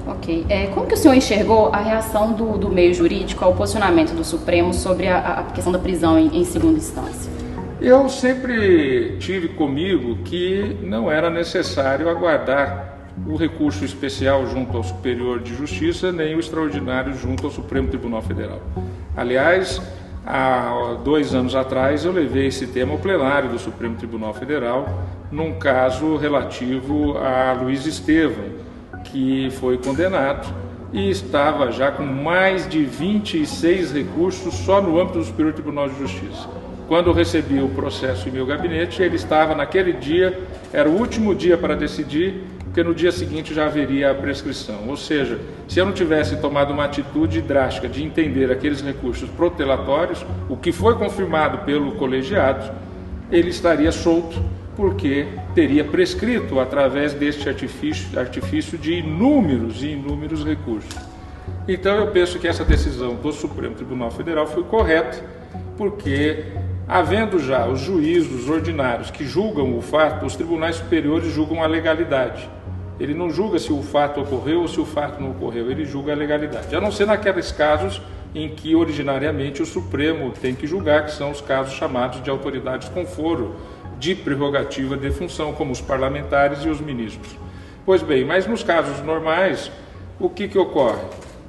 Ok. Como que o senhor enxergou a reação do meio jurídico ao posicionamento do Supremo sobre a questão da prisão em segunda instância? Eu sempre tive comigo que não era necessário aguardar o recurso especial junto ao Superior de Justiça, nem o extraordinário junto ao Supremo Tribunal Federal. Aliás, há 2 anos atrás eu levei esse tema ao plenário do Supremo Tribunal Federal, num caso relativo a Luiz Estevam, que foi condenado e estava já com mais de 26 recursos só no âmbito do Superior Tribunal de Justiça. Quando eu recebi o processo em meu gabinete, ele estava naquele dia, era o último dia para decidir, porque no dia seguinte já haveria a prescrição. Ou seja, se eu não tivesse tomado uma atitude drástica de entender aqueles recursos protelatórios, o que foi confirmado pelo colegiado, ele estaria solto, porque teria prescrito através deste artifício de inúmeros e inúmeros recursos. Então eu penso que essa decisão do Supremo Tribunal Federal foi correta, porque havendo já os juízos ordinários que julgam o fato, os tribunais superiores julgam a legalidade. Ele não julga se o fato ocorreu ou se o fato não ocorreu, ele julga a legalidade. A não ser naqueles casos em que originariamente o Supremo tem que julgar, que são os casos chamados de autoridades com foro de prerrogativa de função, como os parlamentares e os ministros. Pois bem, mas nos casos normais, o que ocorre?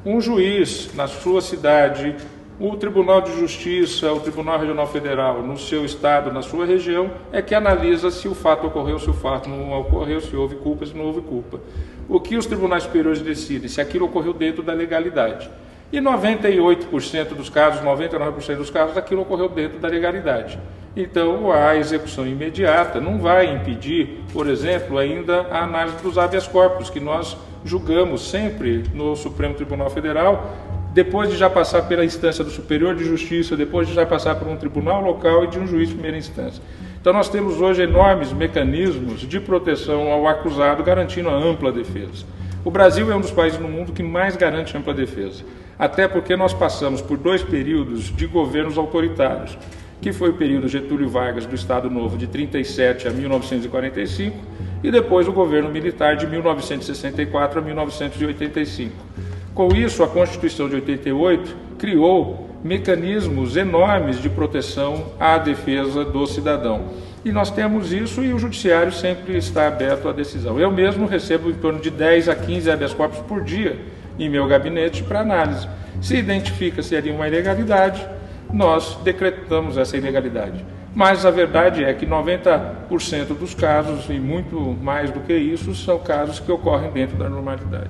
Um juiz na sua cidade, o Tribunal de Justiça, o Tribunal Regional Federal, no seu estado, na sua região, é que analisa se o fato ocorreu, se o fato não ocorreu, se houve culpa, se não houve culpa. O que os tribunais superiores decidem? Se aquilo ocorreu dentro da legalidade. E 98% dos casos, 99% dos casos, aquilo ocorreu dentro da legalidade. Então, a execução imediata não vai impedir, por exemplo, ainda a análise dos habeas corpus, que nós julgamos sempre no Supremo Tribunal Federal, depois de já passar pela instância do Superior de Justiça, depois de já passar por um tribunal local e de um juiz de primeira instância. Então nós temos hoje enormes mecanismos de proteção ao acusado, garantindo a ampla defesa. O Brasil é um dos países no mundo que mais garante ampla defesa, até porque nós passamos por 2 períodos de governos autoritários, que foi o período Getúlio Vargas do Estado Novo de 1937 a 1945 e depois o governo militar de 1964 a 1985. Com isso, a Constituição de 88 criou mecanismos enormes de proteção à defesa do cidadão. E nós temos isso e o judiciário sempre está aberto à decisão. Eu mesmo recebo em torno de 10 a 15 habeas corpus por dia em meu gabinete para análise. Se identifica-se ali uma ilegalidade, nós decretamos essa ilegalidade. Mas a verdade é que 90% dos casos, e muito mais do que isso, são casos que ocorrem dentro da normalidade.